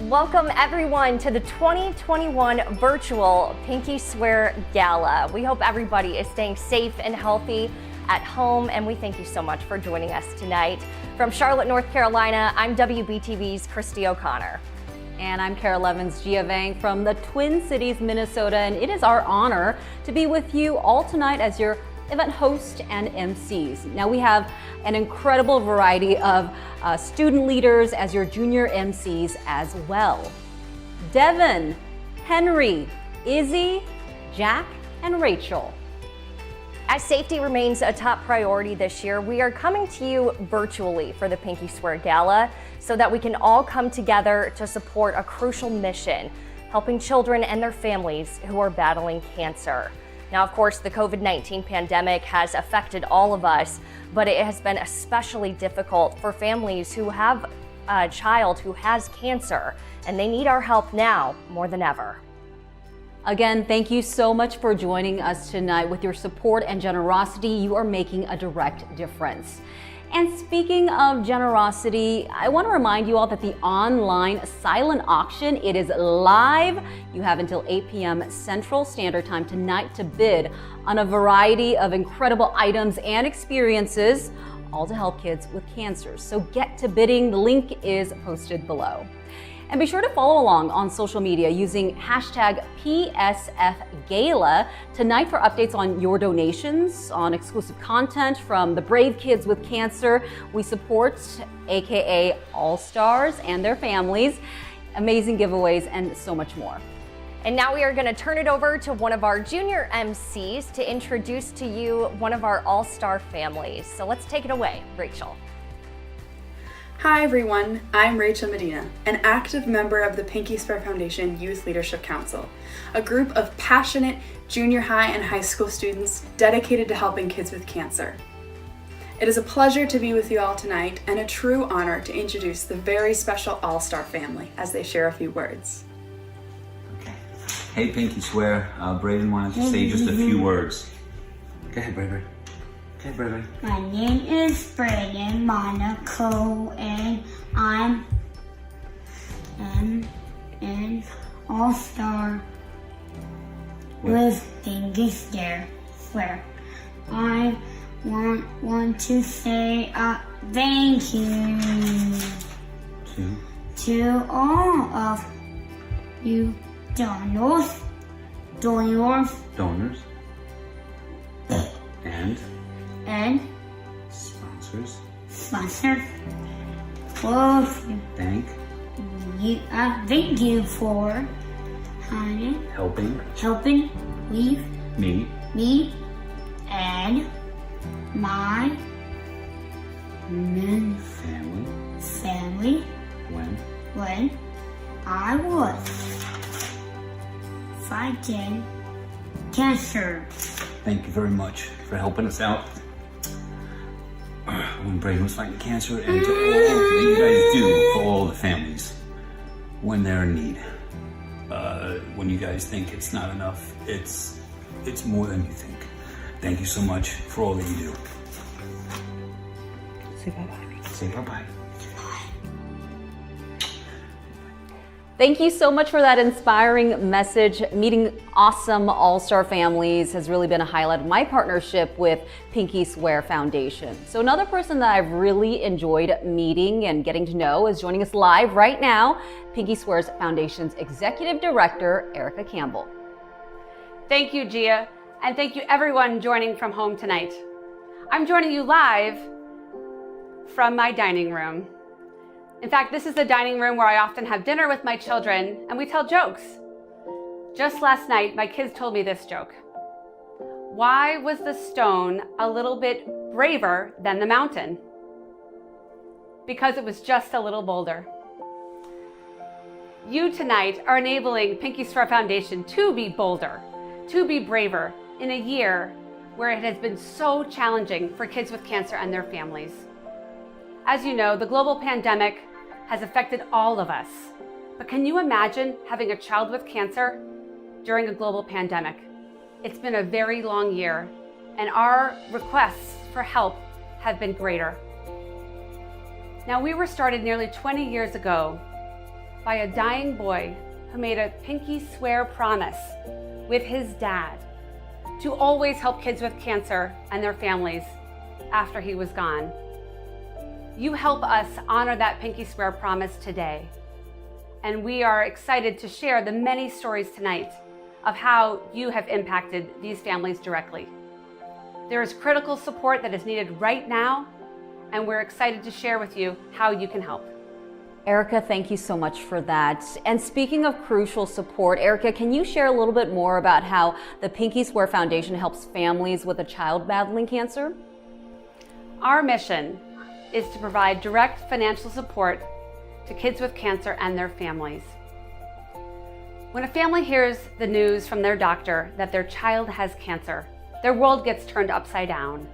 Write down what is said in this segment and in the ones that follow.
Welcome everyone to the 2021 Virtual Pinky Swear Gala. We hope everybody is staying safe and healthy at home, and we thank you so much for joining us tonight. From Charlotte, North Carolina, I'm WBTV's Christy O'Connor. And I'm Kara Levin's Gia Vang from the Twin Cities, Minnesota, and it is our honor to be with you all tonight as your event host and MCs. Now we have an incredible variety of student leaders as your junior MCs as well. Devin, Henry, Izzy, Jack, and Rachel. As safety remains a top priority this year, we are coming to you virtually for the Pinky Swear Gala so that we can all come together to support a crucial mission, helping children and their families who are battling cancer. Now, of course, the COVID-19 pandemic has affected all of us, but it has been especially difficult for families who have a child who has cancer, and they need our help now more than ever. Again, thank you so much for joining us tonight. With your support and generosity, you are making a direct difference. And speaking of generosity, I want to remind you all that the online silent auction, it is live. You have until 8 p.m. Central Standard Time tonight to bid on a variety of incredible items and experiences, all to help kids with cancer. So get to bidding. The link is posted below. And be sure to follow along on social media using hashtag PSFGala tonight for updates on your donations, on exclusive content from the brave kids with cancer we support, aka All Stars and their families, amazing giveaways, and so much more. And now we are going to turn it over to one of our junior MCs to introduce to you one of our all-star families. So let's take it away, Rachel. Hi everyone, I'm Rachel Medina, an active member of the Pinky Swear Foundation Youth Leadership Council, a group of passionate junior high and high school students dedicated to helping kids with cancer. It is a pleasure to be with you all tonight and a true honor to introduce the very special all-star family as they share a few words. Okay. Hey Pinky Swear, Braden wanted to say just a few words. Go ahead, Braden. Okay, Braden. My name is Braden Monaco, and I'm an all-star with Pinky Swear. I want to say thank you to all of you donors, and Sponsors. Thank you for helping me and my family when I was fighting cancer. Thank you very much for helping us out when Braden was fighting cancer, and to all that you guys do for all the families when they're in need. When you guys think it's not enough, it's more than you think. Thank you so much for all that you do. Say bye-bye. Say bye-bye. Thank you so much for that inspiring message. Meeting awesome all-star families has really been a highlight of my partnership with Pinky Swear Foundation. So another person that I've really enjoyed meeting and getting to know is joining us live right now, Pinky Swear's Foundation's Executive Director, Erica Campbell. Thank you, Gia, and thank you everyone joining from home tonight. I'm joining you live from my dining room. In fact, this is the dining room where I often have dinner with my children and we tell jokes. Just last night, my kids told me this joke. Why was the stone a little bit braver than the mountain? Because it was just a little boulder. You tonight are enabling Pinky Swear Foundation to be bolder, to be braver in a year where it has been so challenging for kids with cancer and their families. As you know, the global pandemic has affected all of us. But can you imagine having a child with cancer during a global pandemic? It's been a very long year, and our requests for help have been greater. Now, we were started nearly 20 years ago by a dying boy who made a pinky swear promise with his dad to always help kids with cancer and their families after he was gone. You help us honor that pinky swear promise today. And we are excited to share the many stories tonight of how you have impacted these families directly. There is critical support that is needed right now, and we're excited to share with you how you can help. Erica, thank you so much for that. And speaking of crucial support, Erica, can you share a little bit more about how the Pinky Swear Foundation helps families with a child battling cancer? Our mission is to provide direct financial support to kids with cancer and their families. When a family hears the news from their doctor that their child has cancer, their world gets turned upside down.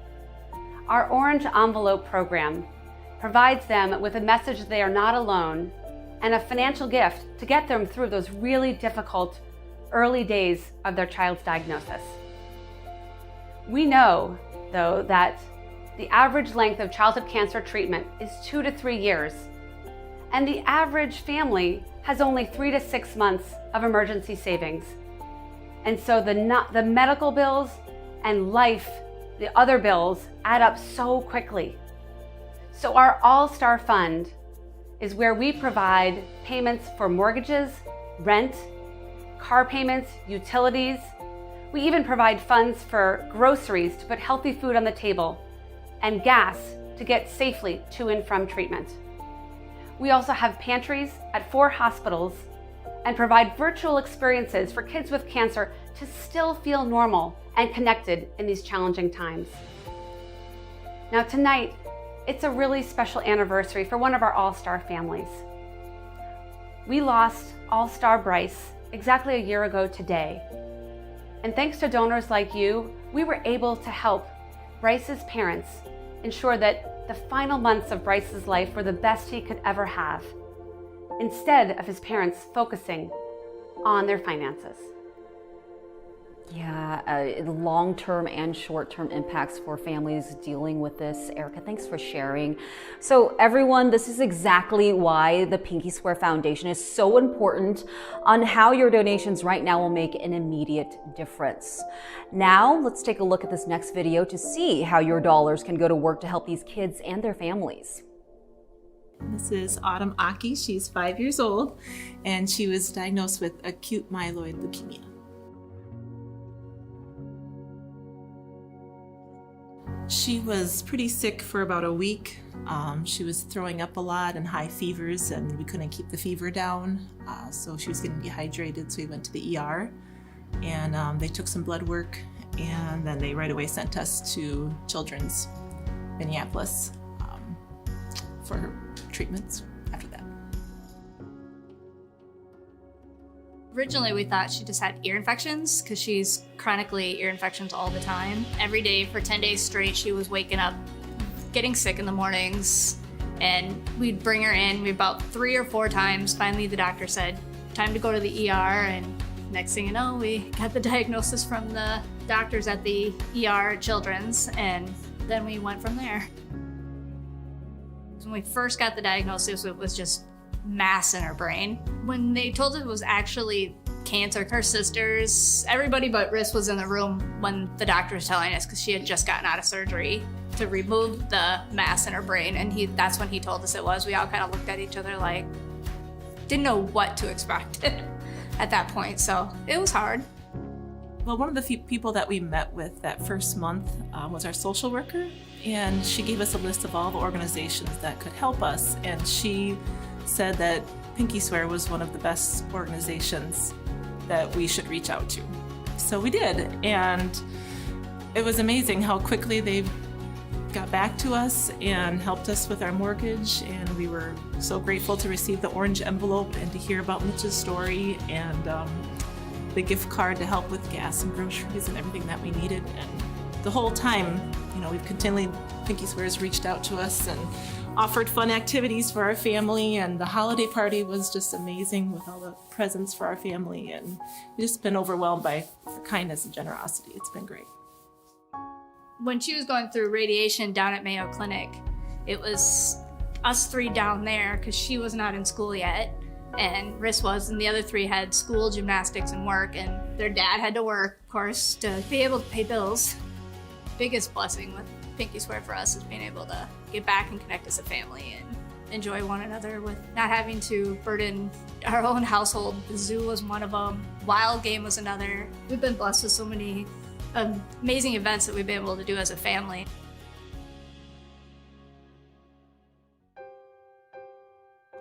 Our Orange Envelope program provides them with a message that they are not alone and a financial gift to get them through those really difficult early days of their child's diagnosis. We know, though, that the average length of childhood cancer treatment is 2 to 3 years, and the average family has only 3 to 6 months of emergency savings. And so the medical bills and the other bills add up so quickly. So our All-Star Fund is where we provide payments for mortgages, rent, car payments, utilities. We even provide funds for groceries to put healthy food on the table and gas to get safely to and from treatment. We also have pantries at 4 hospitals and provide virtual experiences for kids with cancer to still feel normal and connected in these challenging times. Now tonight, it's a really special anniversary for one of our All-Star families. We lost All-Star Bryce exactly a year ago today. And thanks to donors like you, we were able to help Bryce's parents ensure that the final months of Bryce's life were the best he could ever have, instead of his parents focusing on their finances. Yeah, long-term and short-term impacts for families dealing with this. Erica, thanks for sharing. So everyone, this is exactly why the Pinky Swear Foundation is so important on how your donations right now will make an immediate difference. Now, let's take a look at this next video to see how your dollars can go to work to help these kids and their families. This is Autumn Aki. She's 5 years old, and she was diagnosed with acute myeloid leukemia. She was pretty sick for about a week. She was throwing up a lot and high fevers, and we couldn't keep the fever down. So she was getting dehydrated, so we went to the ER, and they took some blood work, and then they right away sent us to Children's Minneapolis for her treatments after that. Originally, we thought she just had ear infections because she's chronically ear infections all the time. Every day for 10 days straight, she was waking up, getting sick in the mornings, and we'd bring her in about 3 or 4 times. Finally, the doctor said, time to go to the ER, and next thing you know, we got the diagnosis from the doctors at the ER at Children's, and then we went from there. When we first got the diagnosis, it was just mass in her brain. When they told us it was actually cancer, her sisters, everybody but Riss was in the room when the doctor was telling us, because she had just gotten out of surgery to remove the mass in her brain, and that's when he told us it was. We all kind of looked at each other like, didn't know what to expect at that point, so it was hard. Well, one of the few people that we met with that first month was our social worker, and she gave us a list of all the organizations that could help us, and she said that Pinky Swear was one of the best organizations that we should reach out to. So we did, and it was amazing how quickly they got back to us and helped us with our mortgage, and we were so grateful to receive the orange envelope and to hear about Mitch's story, and the gift card to help with gas and groceries and everything that we needed. And the whole time, we've continually, Pinky Swear's reached out to us and offered fun activities for our family, and the holiday party was just amazing with all the presents for our family, and we've just been overwhelmed by her kindness and generosity. It's been great. When she was going through radiation down at Mayo Clinic, it was us 3 down there because she was not in school yet. and Riss was, and the other 3 had school, gymnastics, and work, and their dad had to work, of course, to be able to pay bills. Biggest blessing with Pinky Swear for us is being able to get back and connect as a family and enjoy one another with not having to burden our own household. The zoo was one of them. Wild Game was another. We've been blessed with so many amazing events that we've been able to do as a family.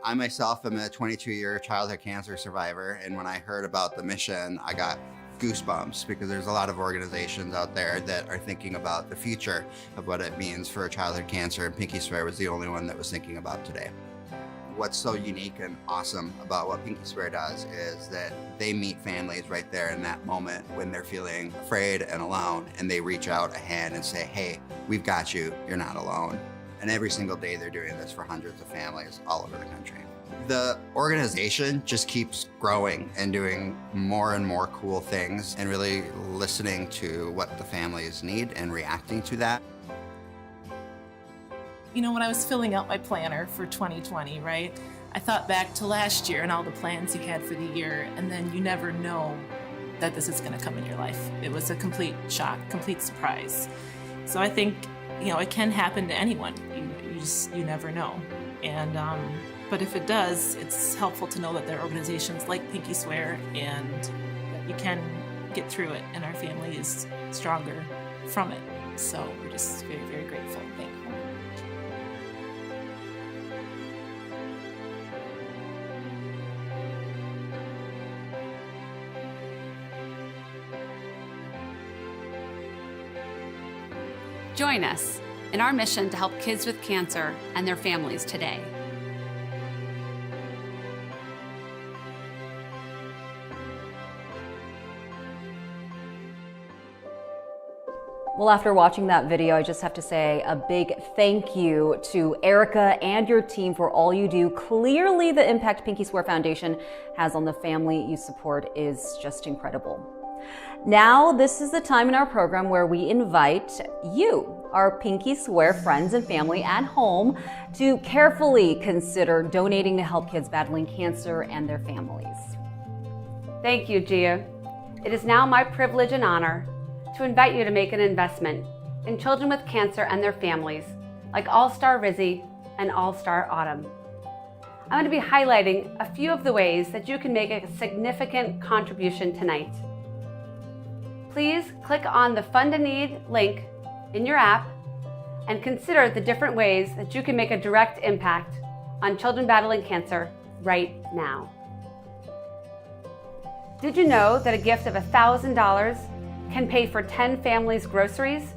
I myself am a 22-year childhood cancer survivor, and when I heard about the mission, I got goosebumps because there's a lot of organizations out there that are thinking about the future of what it means for childhood cancer, and Pinky Swear was the only one that was thinking about today. What's so unique and awesome about what Pinky Swear does is that they meet families right there in that moment when they're feeling afraid and alone, and they reach out a hand and say, hey, we've got you, you're not alone. And every single day they're doing this for hundreds of families all over the country. The organization just keeps growing and doing more and more cool things and really listening to what the families need and reacting to that. You know, when I was filling out my planner for 2020, right, I thought back to last year and all the plans you had for the year, and then you never know that this is going to come in your life. It was a complete shock, complete surprise. So I think, you know, it can happen to anyone. You never know. And but if it does, it's helpful to know that there are organizations like Pinky Swear and that you can get through it, and our family is stronger from it. So we're just very, very grateful and thankful. Join us in our mission to help kids with cancer and their families today. Well, after watching that video, I just have to say a big thank you to Erica and your team for all you do. Clearly, the impact Pinky Swear Foundation has on the family you support is just incredible. Now, this is the time in our program where we invite you, our Pinky Swear friends and family at home, to carefully consider donating to help kids battling cancer and their families. Thank you, Gia. It is now my privilege and honor to invite you to make an investment in children with cancer and their families, like All-Star Rizzy and All-Star Autumn. I'm going to be highlighting a few of the ways that you can make a significant contribution tonight. Please click on the Fund a Need link in your app and consider the different ways that you can make a direct impact on children battling cancer right now. Did you know that a gift of $1,000 can pay for 10 families' groceries?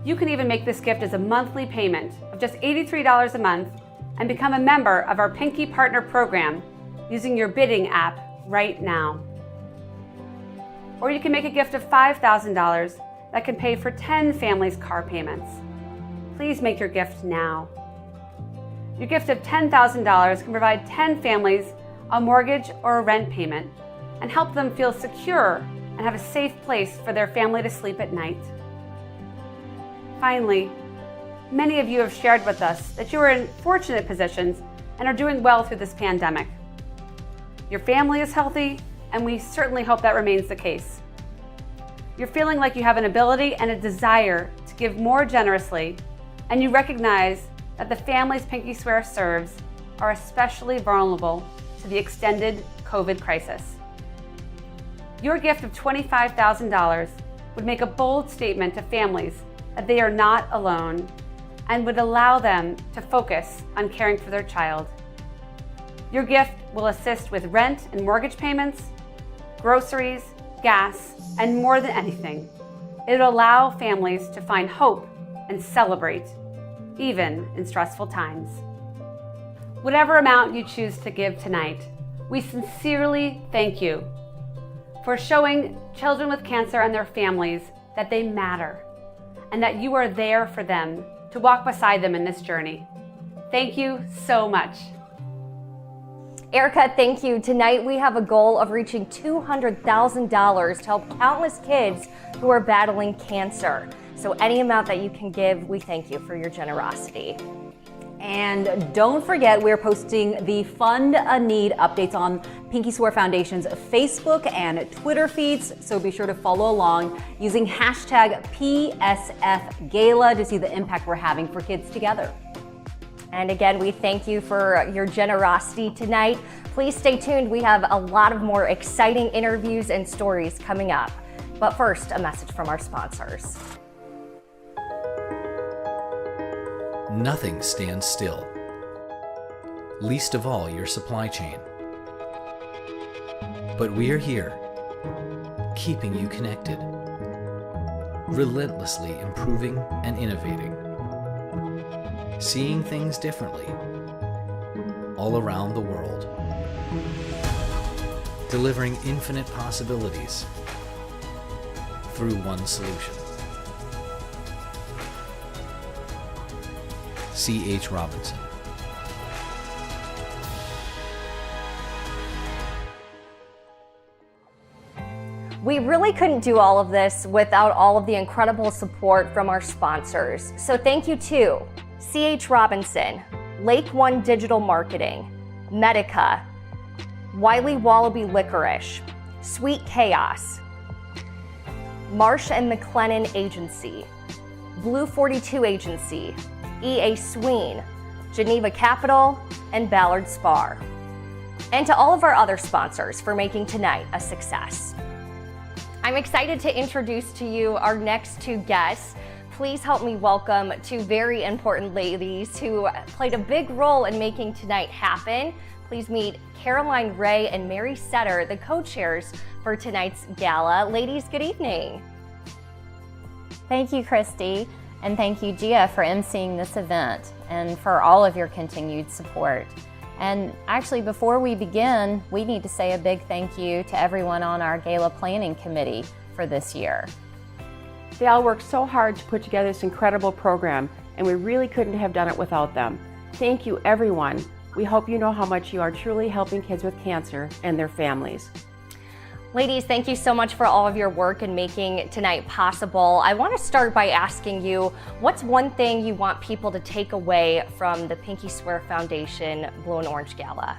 You can even make this gift as a monthly payment of just $83 a month and become a member of our Pinky Partner Program using your bidding app right now. Or you can make a gift of $5,000 that can pay for 10 families' car payments. Please make your gift now. Your gift of $10,000 can provide 10 families a mortgage or a rent payment and help them feel secure and have a safe place for their family to sleep at night. Finally, many of you have shared with us that you are in fortunate positions and are doing well through this pandemic. Your family is healthy, and we certainly hope that remains the case. You're feeling like you have an ability and a desire to give more generously, and you recognize that the families Pinky Swear serves are especially vulnerable to the extended COVID crisis. Your gift of $25,000 would make a bold statement to families that they are not alone and would allow them to focus on caring for their child. Your gift will assist with rent and mortgage payments, groceries, gas, and more than anything, it will allow families to find hope and celebrate, even in stressful times. Whatever amount you choose to give tonight, we sincerely thank you for showing children with cancer and their families that they matter and that you are there for them to walk beside them in this journey. Thank you so much. Erica, thank you. Tonight we have a goal of reaching $200,000 to help countless kids who are battling cancer. So any amount that you can give, we thank you for your generosity. And don't forget, we're posting the Fund a Need updates on Pinky Swear Foundation's Facebook and Twitter feeds, so be sure to follow along using hashtag PSFGala to see the impact we're having for kids together. And again, we thank you for your generosity tonight. Please stay tuned. We have a lot of more exciting interviews and stories coming up. But first, a message from our sponsors. Nothing stands still, least of all your supply chain. But we're here, keeping you connected, relentlessly improving and innovating, seeing things differently, all around the world, delivering infinite possibilities through one solution. C.H. Robinson. We really couldn't do all of this without all of the incredible support from our sponsors. So thank you to C.H. Robinson, Lake One Digital Marketing, Medica, Wiley Wallaby Licorice, Sweet Chaos, Marsh and McLennan Agency, Blue 42 Agency, E.A. Sween, Geneva Capital, and Ballard Spar. And to all of our other sponsors for making tonight a success. I'm excited to introduce to you our next two guests. Please help me welcome two very important ladies who played a big role in making tonight happen. Please meet Caroline Ray and Mary Setter, the co-chairs for tonight's gala. Ladies, good evening. Thank you, Christy. And thank you, Gia, for emceeing this event and for all of your continued support. And actually, before we begin, we need to say a big thank you to everyone on our Gala Planning Committee for this year. They all worked so hard to put together this incredible program, and we really couldn't have done it without them. Thank you, everyone. We hope you know how much you are truly helping kids with cancer and their families. Ladies, thank you so much for all of your work in making tonight possible. I want to start by asking you, what's one thing you want people to take away from the Pinky Swear Foundation Blue and Orange Gala?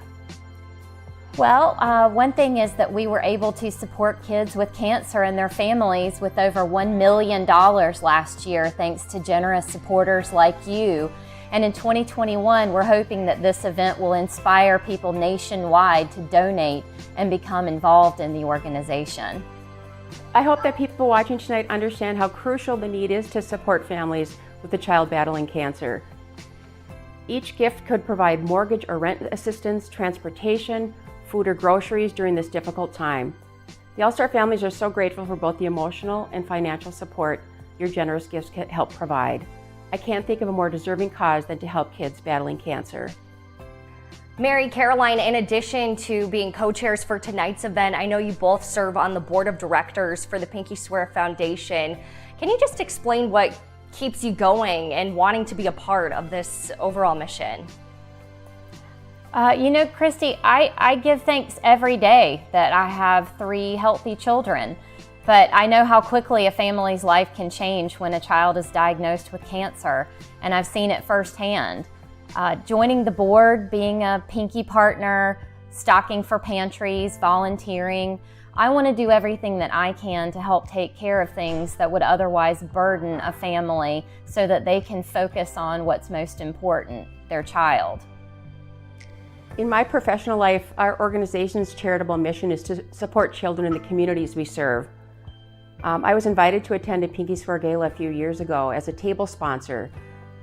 Well, one thing is that we were able to support kids with cancer and their families with over $1 million last year, thanks to generous supporters like you. And in 2021, we're hoping that this event will inspire people nationwide to donate and become involved in the organization. I hope that people watching tonight understand how crucial the need is to support families with a child battling cancer. Each gift could provide mortgage or rent assistance, transportation, food or groceries during this difficult time. The All-Star families are so grateful for both the emotional and financial support your generous gifts can help provide. I can't think of a more deserving cause than to help kids battling cancer. Mary, Caroline, in addition to being co-chairs for tonight's event, I know you both serve on the board of directors for the Pinky Swear Foundation. Can you just explain what keeps you going and wanting to be a part of this overall mission? You know, Christy, I give thanks every day that I have 3 healthy children. But I know how quickly a family's life can change when a child is diagnosed with cancer, and I've seen it firsthand. Joining the board, being a Pinky partner, stocking for pantries, volunteering, I want to do everything that I can to help take care of things that would otherwise burden a family so that they can focus on what's most important, their child. In my professional life, our organization's charitable mission is to support children in the communities we serve. I was invited to attend a Pinky Swear Gala a few years ago as a table sponsor.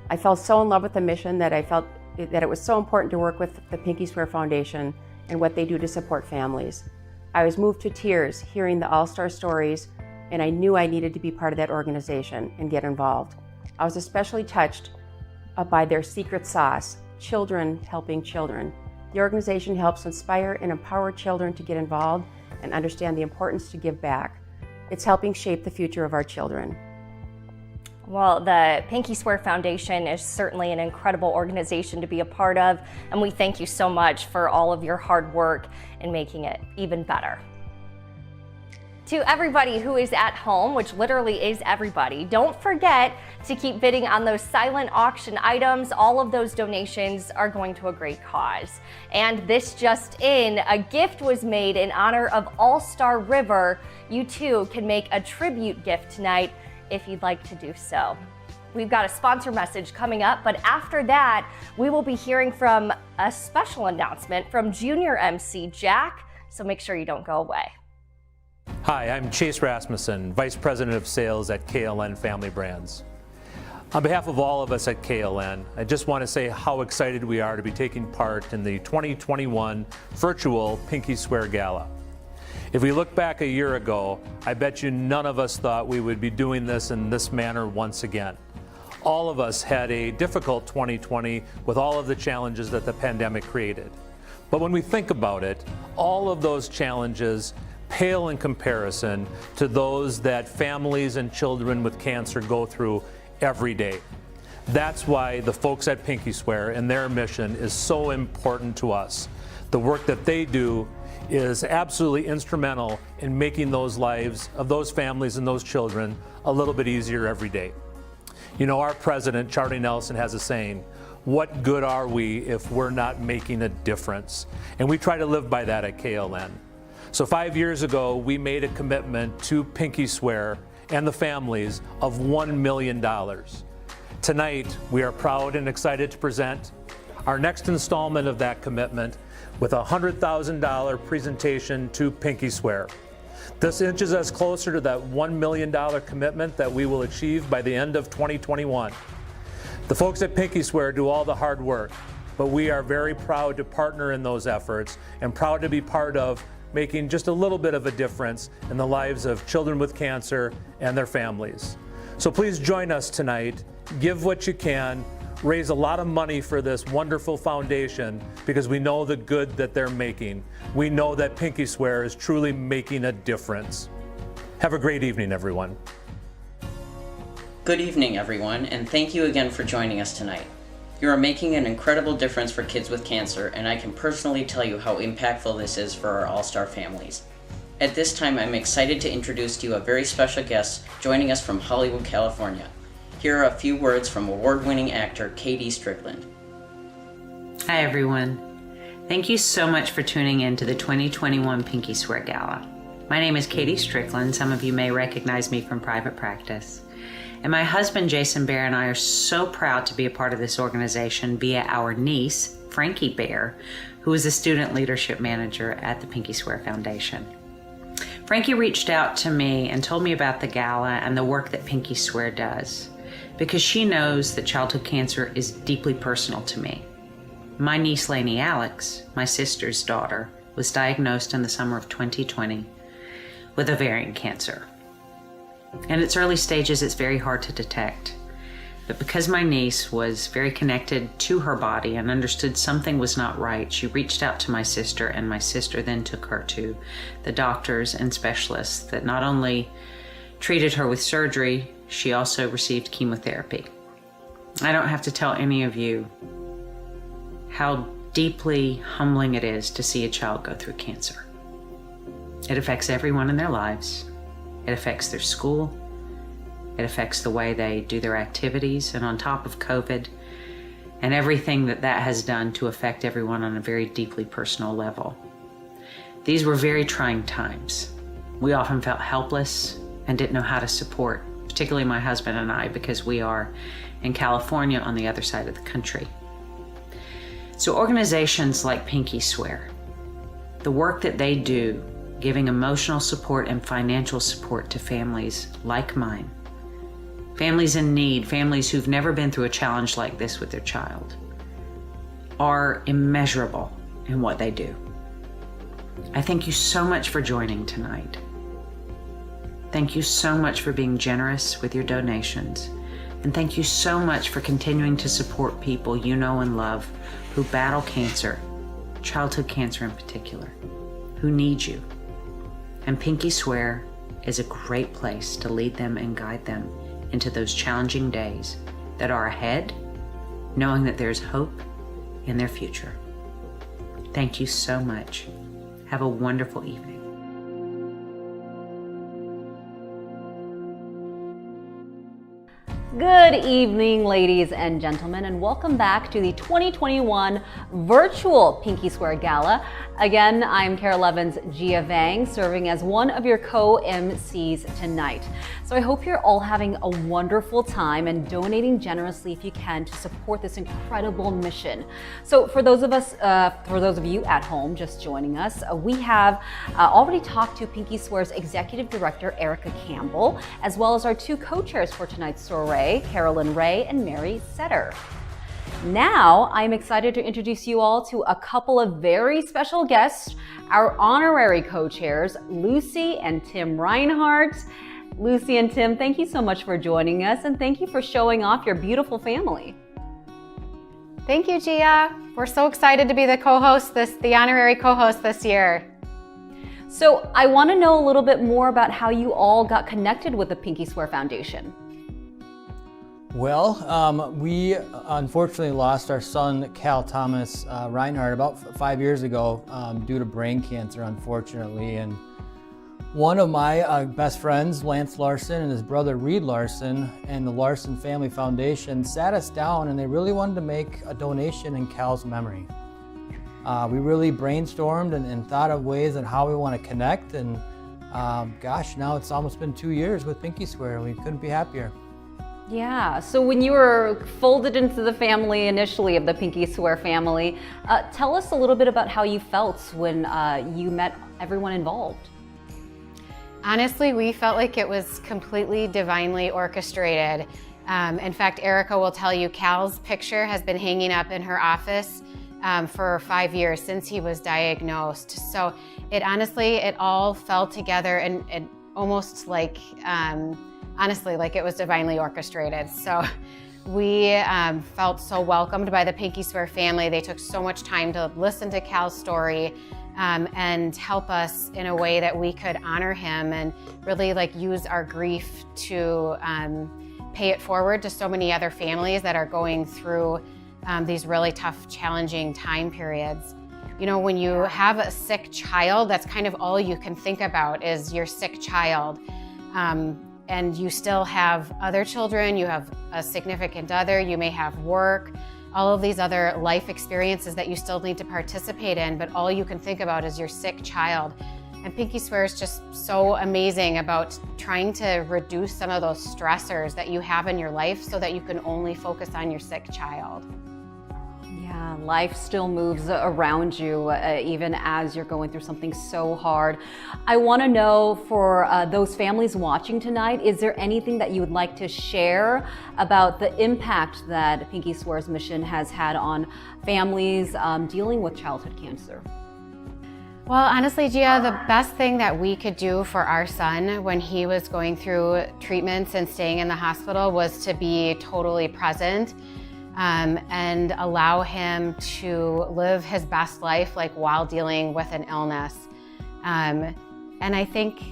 I fell so in love with the mission that I felt that it was so important to work with the Pinky Swear Foundation and what they do to support families. I was moved to tears hearing the all-star stories, and I knew I needed to be part of that organization and get involved. I was especially touched by their secret sauce, children helping children. The organization helps inspire and empower children to get involved and understand the importance to give back. It's helping shape the future of our children. Well, the Pinky Swear Foundation is certainly an incredible organization to be a part of, and we thank you so much for all of your hard work in making it even better. To everybody who is at home, which literally is everybody, don't forget to keep bidding on those silent auction items. All of those donations are going to a great cause. And this just in, a gift was made in honor of All-Star River. You too can make a tribute gift tonight if you'd like to do so. We've got a sponsor message coming up, but after that, we will be hearing from a special announcement from Junior MC Jack, so make sure you don't go away. Hi, I'm Chase Rasmussen, Vice President of Sales at KLN Family Brands. On behalf of all of us at KLN, I just want to say how excited we are to be taking part in the 2021 Virtual Pinky Swear Gala. If we look back a year ago, I bet you none of us thought we would be doing this in this manner once again. All of us had a difficult 2020 with all of the challenges that the pandemic created. But when we think about it, all of those challenges pale in comparison to those that families and children with cancer go through every day. That's why the folks at Pinky Swear and their mission is so important to us. The work that they do is absolutely instrumental in making those lives of those families and those children a little bit easier every day. You know, our president, Charlie Nelson, has a saying, "What good are we if we're not making a difference?" And we try to live by that at KLN. So 5 years ago, we made a commitment to Pinky Swear and the families of $1 million. Tonight, we are proud and excited to present our next installment of that commitment with a $100,000 presentation to Pinky Swear. This inches us closer to that $1 million commitment that we will achieve by the end of 2021. The folks at Pinky Swear do all the hard work, but we are very proud to partner in those efforts and proud to be part of making just a little bit of a difference in the lives of children with cancer and their families. So please join us tonight, give what you can, raise a lot of money for this wonderful foundation because we know the good that they're making. We know that Pinky Swear is truly making a difference. Have a great evening, everyone. Good evening, everyone, and thank you again for joining us tonight. You are making an incredible difference for kids with cancer, and I can personally tell you how impactful this is for our all-star families. At this time, I'm excited to introduce to you a very special guest joining us from Hollywood, California. Here are a few words from award-winning actor Katie Strickland. Hi, everyone. Thank you so much for tuning in to the 2021 Pinky Swear Gala. My name is Katie Strickland. Some of you may recognize me from private practice. And my husband, Jason Bear, and I are so proud to be a part of this organization via our niece, Frankie Bear, who is a student leadership manager at the Pinky Swear Foundation. Frankie reached out to me and told me about the gala and the work that Pinky Swear does, because she knows that childhood cancer is deeply personal to me. My niece, Lainey Alex, my sister's daughter, was diagnosed in the summer of 2020 with ovarian cancer. In its early stages, it's very hard to detect. But because my niece was very connected to her body and understood something was not right, she reached out to my sister, and my sister then took her to the doctors and specialists that not only treated her with surgery, she also received chemotherapy. I don't have to tell any of you how deeply humbling it is to see a child go through cancer. It affects everyone in their lives. It affects their school. It affects the way they do their activities. And on top of COVID and everything that has done to affect everyone on a very deeply personal level. These were very trying times. We often felt helpless and didn't know how to support, particularly my husband and I, because we are in California on the other side of the country. So organizations like Pinky Swear, the work that they do, giving emotional support and financial support to families like mine, families in need, families who've never been through a challenge like this with their child, are immeasurable in what they do. I thank you so much for joining tonight. Thank you so much for being generous with your donations. And thank you so much for continuing to support people you know and love who battle cancer, childhood cancer in particular, who need you. And Pinky Swear is a great place to lead them and guide them into those challenging days that are ahead, knowing that there's hope in their future. Thank you so much. Have a wonderful evening. Good evening, ladies and gentlemen, and welcome back to the 2021 Virtual Pinky Swear Gala. Again, I'm Carol Evans Gia Vang, serving as one of your co-MCs tonight. So I hope you're all having a wonderful time and donating generously if you can to support this incredible mission. So for those of you at home just joining us, we have already talked to Pinky Swear's Executive Director, Erica Campbell, as well as our two co-chairs for tonight's soiree, Carolyn Ray and Mary Setter. Now, I'm excited to introduce you all to a couple of very special guests, our honorary co-chairs, Lucy and Tim Reinhardt. Lucy and Tim, thank you so much for joining us, and thank you for showing off your beautiful family. Thank you, Gia. We're so excited to be the the honorary co-host this year. So I want to know a little bit more about how you all got connected with the Pinky Swear Foundation. Well, we unfortunately lost our son, Cal Thomas Reinhardt, about 5 years ago due to brain cancer, unfortunately. And one of my best friends, Lance Larson, and his brother, Reed Larson, and the Larson Family Foundation sat us down, and they really wanted to make a donation in Cal's memory. We really brainstormed and thought of ways on how we want to connect, and gosh, now it's almost been 2 years with Pinky Swear, and we couldn't be happier. Yeah, so when you were folded into the family initially of the Pinky Swear family, tell us a little bit about how you felt when you met everyone involved. Honestly, we felt like it was completely divinely orchestrated. In fact, Erica will tell you Cal's picture has been hanging up in her office for 5 years since he was diagnosed. So it all fell together and almost like, honestly, like it was divinely orchestrated. So we felt so welcomed by the Pinky Swear family. They took so much time to listen to Cal's story and help us in a way that we could honor him and really use our grief to pay it forward to so many other families that are going through these really tough, challenging time periods. You know, when you have a sick child, that's kind of all you can think about is your sick child. And you still have other children, you have a significant other, you may have work, all of these other life experiences that you still need to participate in, but all you can think about is your sick child. And Pinky Swear is just so amazing about trying to reduce some of those stressors that you have in your life so that you can only focus on your sick child. Yeah, life still moves around you even as you're going through something so hard. I want to know for those families watching tonight, is there anything that you would like to share about the impact that Pinky Swear's mission has had on families dealing with childhood cancer? Well, honestly, Gia, the best thing that we could do for our son when he was going through treatments and staying in the hospital was to be totally present. And allow him to live his best life while dealing with an illness. And I think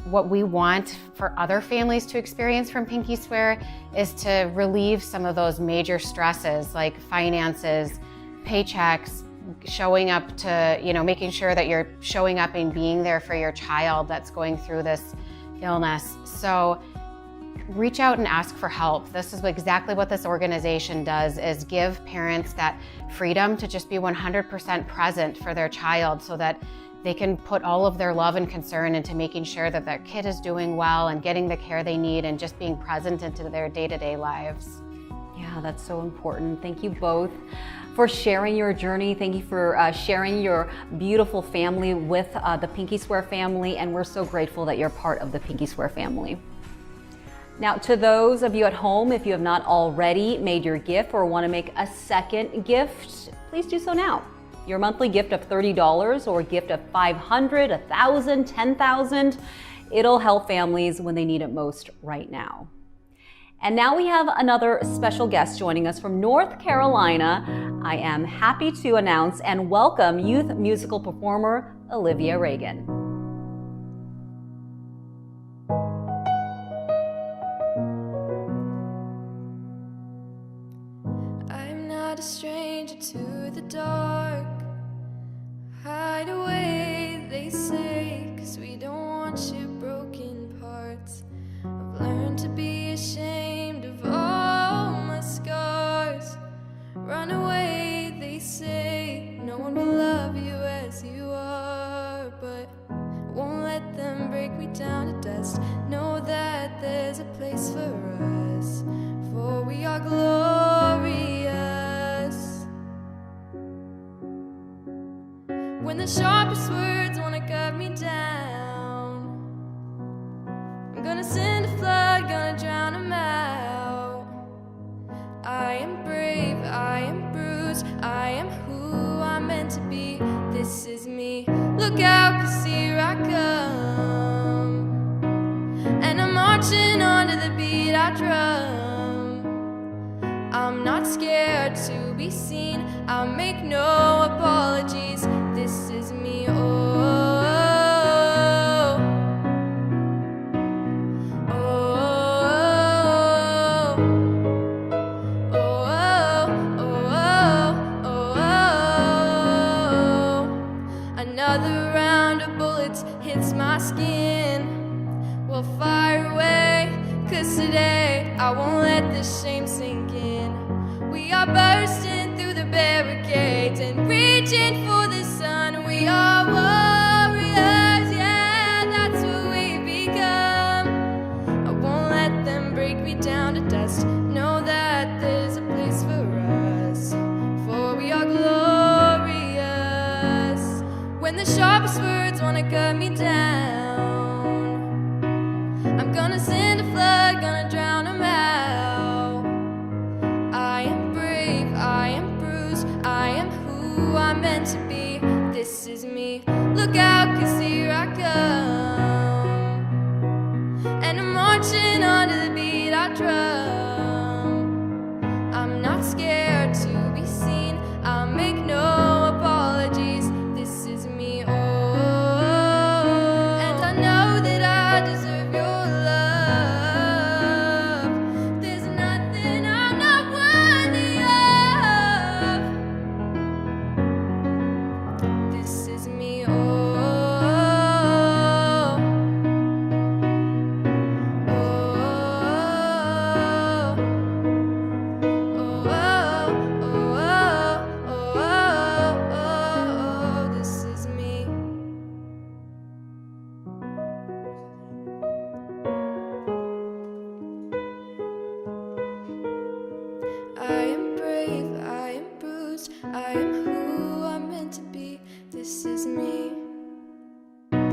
what we want for other families to experience from Pinky Swear is to relieve some of those major stresses like finances, paychecks, showing up to, making sure that you're showing up and being there for your child that's going through this illness. So reach out and ask for help. This is exactly what this organization does, is give parents that freedom to just be 100% present for their child so that they can put all of their love and concern into making sure that their kid is doing well and getting the care they need and just being present into their day-to-day lives. Yeah, that's so important. Thank you both for sharing your journey. Thank you for sharing your beautiful family with the Pinky Swear family, and we're so grateful that you're part of the Pinky Swear family. Now, to those of you at home, if you have not already made your gift or want to make a second gift, please do so now. Your monthly gift of $30 or a gift of $500, $1,000, $10,000, it'll help families when they need it most right now. And now we have another special guest joining us from North Carolina. I am happy to announce and welcome youth musical performer Olivia Reagan. A stranger to the dark. Hide away, they say, 'cause we don't want your broken parts. I've learned to be ashamed of all Look out, 'cause here I come. And I'm marching onto the beat I drum. I'm not scared to be seen, I make no apologies. This is me, Another round of bullets hits my skin. We'll fire away, 'cause today I won't let this shame sink in. We are bursting through the barricades and reaching for the sun. We are warriors, yeah, that's what we become. I won't let them break me down to dust. Know that there's a place for us, for we are glorious. When the sharpest words wanna cut me down, I'm gonna send a flood, gonna drown them out. I am brave, I am bruised, I am who I'm meant to be. This is me. Look out, 'cause here I come. And I'm marching onto the beat I drum. I'm not scared to be seen, I'll make no apologies. This is me, and I know that I deserve your love. There's nothing I'm not worthy of. This is me, this is me. I am brave, I am bruised, I am who I'm meant to be. This is me.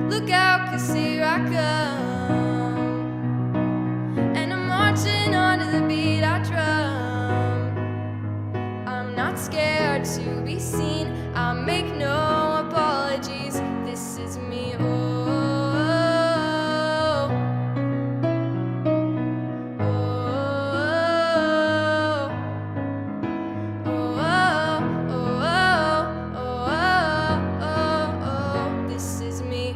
Look out, 'cause here I come. And I'm marching onto the beat I drum. I'm not scared to be seen, I'll make no apologies. This is me, this is me.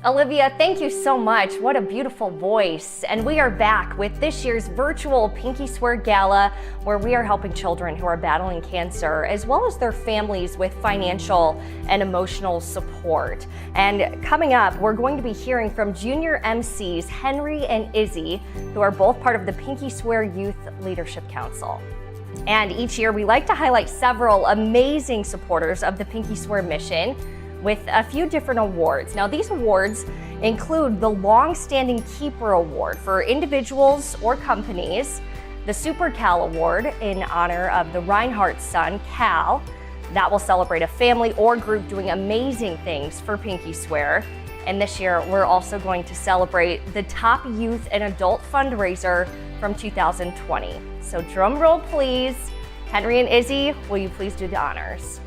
Olivia, thank you so much. What a beautiful voice. And we are back with this year's virtual Pinky Swear Gala, where we are helping children who are battling cancer, as well as their families, with financial and emotional support. And coming up, we're going to be hearing from junior MCs Henry and Izzy, who are both part of the Pinky Swear Youth Leadership Council. And each year, we like to highlight several amazing supporters of the Pinky Swear mission with a few different awards. Now, these awards include the Long-Standing Keeper Award for individuals or companies, the Super Cal Award in honor of the Reinhardt's son, Cal. That will celebrate a family or group doing amazing things for Pinky Swear. And this year, we're also going to celebrate the Top Youth and Adult Fundraiser from 2020. So drum roll, please. Henry and Izzy, will you please do the honors?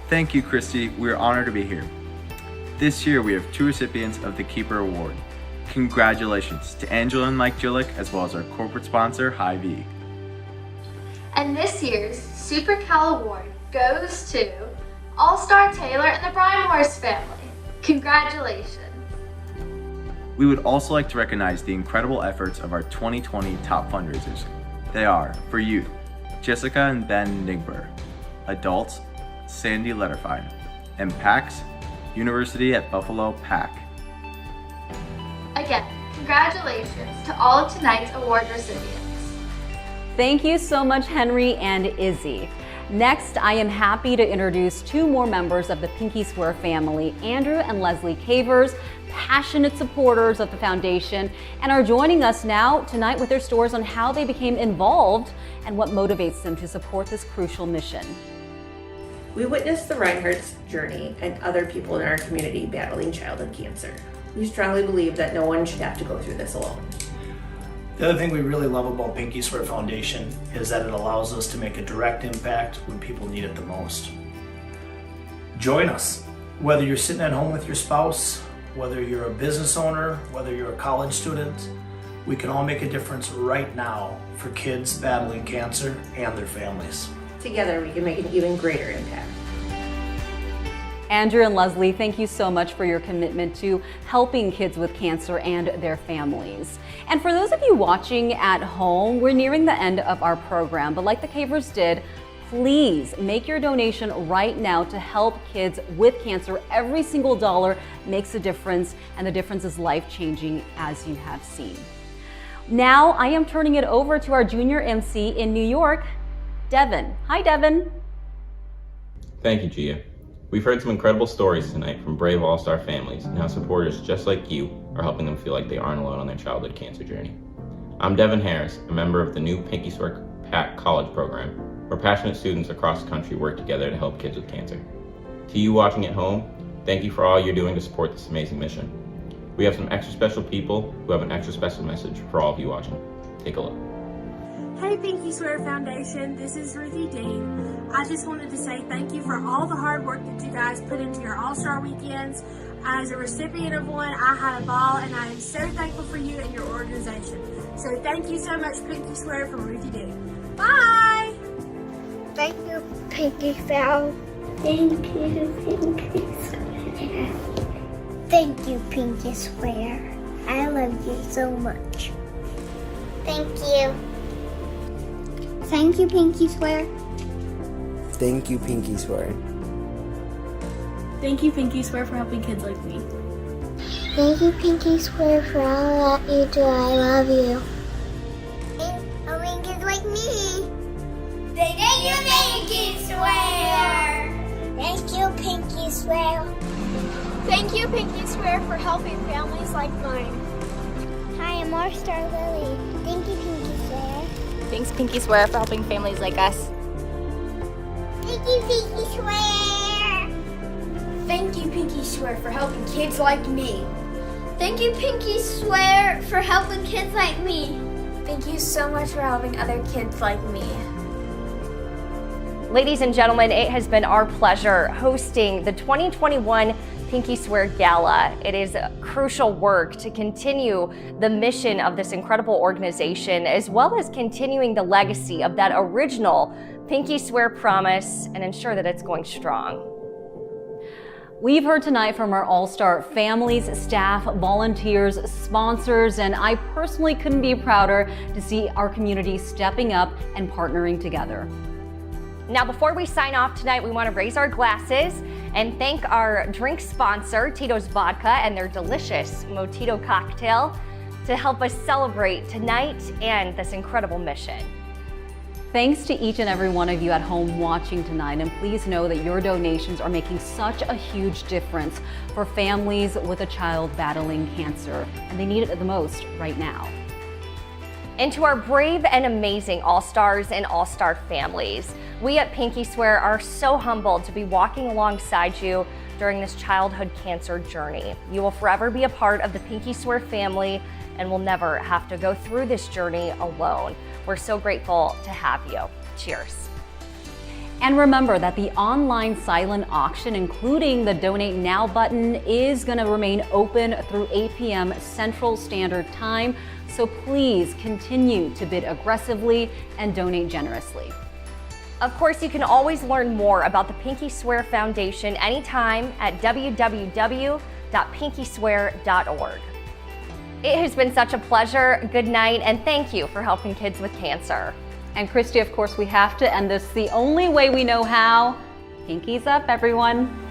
Thank you, Christy. We are honored to be here. This year, we have 2 recipients of the Keeper Award. Congratulations to Angela and Mike Jillick, as well as our corporate sponsor, Hy-Vee. And this year's Super Cal Award goes to All-Star Taylor and the Brymhorse family. Congratulations. We would also like to recognize the incredible efforts of our 2020 top fundraisers. They are, for youth, Jessica and Ben Nigber; adults, Sandy Letterfine; and PACs, University at Buffalo PAC. Again, congratulations to all of tonight's award recipients. Thank you so much, Henry and Izzy. Next, I am happy to introduce 2 more members of the Pinky Swear family, Andrew and Leslie Cavers, passionate supporters of the foundation, and are joining us now tonight with their stories on how they became involved and what motivates them to support this crucial mission. We witnessed the Reinhardt's journey and other people in our community battling childhood cancer. We strongly believe that no one should have to go through this alone. The other thing we really love about Pinky Swear Foundation is that it allows us to make a direct impact when people need it the most. Join us. Whether you're sitting at home with your spouse, whether you're a business owner, whether you're a college student, we can all make a difference right now for kids battling cancer and their families. Together we can make an even greater impact. Andrew and Leslie, thank you so much for your commitment to helping kids with cancer and their families. And for those of you watching at home, we're nearing the end of our program, but like the Cavers did, please make your donation right now to help kids with cancer. Every single dollar makes a difference, and the difference is life-changing, as you have seen. Now I am turning it over to our junior MC in New York, Devin. Hi, Devin. Thank you, Gia. We've heard some incredible stories tonight from brave All-Star families and how supporters just like you are helping them feel like they aren't alone on their childhood cancer journey. I'm Devin Harris, a member of the new Pinky Swear Gala college program, where passionate students across the country work together to help kids with cancer. To you watching at home, thank you for all you're doing to support this amazing mission. We have some extra special people who have an extra special message for all of you watching. Take a look. Hey Pinky Swear Foundation, this is Ruthie Dean. I just wanted to say thank you for all the hard work that you guys put into your All-Star weekends. As a recipient of one, I had a ball, and I am so thankful for you and your organization. So thank you so much, Pinky Swear, from Ruthie Dean. Bye! Thank you, Pinky Fowl. Thank you, Pinky Swear. Thank you, Pinky Swear. I love you so much. Thank you. Thank you, Pinky Swear. Thank you, Pinky Swear. Thank you, Pinky Swear, for helping kids like me. Thank you, Pinky Swear, for all that you do. I love you. Helping kids like me. Thank you, Pinky Swear. Thank you, Pinky Swear. Thank you, Pinky Swear, for helping families like mine. Hi, I'm All-Star Lily. Thank you, Pinky Swear. Thanks, Pinky Swear, for helping families like us. Thank you, Pinky Swear. Thank you, Pinky Swear, for helping kids like me. Thank you, Pinky Swear, for helping kids like me. Thank you so much for helping other kids like me. Ladies and gentlemen, it has been our pleasure hosting the 2021 Pinky Swear Gala. It is crucial work to continue the mission of this incredible organization, as well as continuing the legacy of that original Pinky Swear promise and ensure that it's going strong. We've heard tonight from our All-Star families, staff, volunteers, sponsors, and I personally couldn't be prouder to see our community stepping up and partnering together. Now, before we sign off tonight, we want to raise our glasses and thank our drink sponsor, Tito's Vodka, and their delicious Mojito cocktail to help us celebrate tonight and this incredible mission. Thanks to each and every one of you at home watching tonight, and please know that your donations are making such a huge difference for families with a child battling cancer, and they need it the most right now. And to our brave and amazing All-Stars and All-Star families, we at Pinky Swear are so humbled to be walking alongside you during this childhood cancer journey. You will forever be a part of the Pinky Swear family and will never have to go through this journey alone. We're so grateful to have you. Cheers. And remember that the online silent auction, including the Donate Now button, is going to remain open through 8 p.m. Central Standard Time. So please continue to bid aggressively and donate generously. Of course, you can always learn more about the Pinky Swear Foundation anytime at www.pinkyswear.org. It has been such a pleasure. Good night, and thank you for helping kids with cancer. And Christy, of course, we have to end this the only way we know how. Pinkies up, everyone.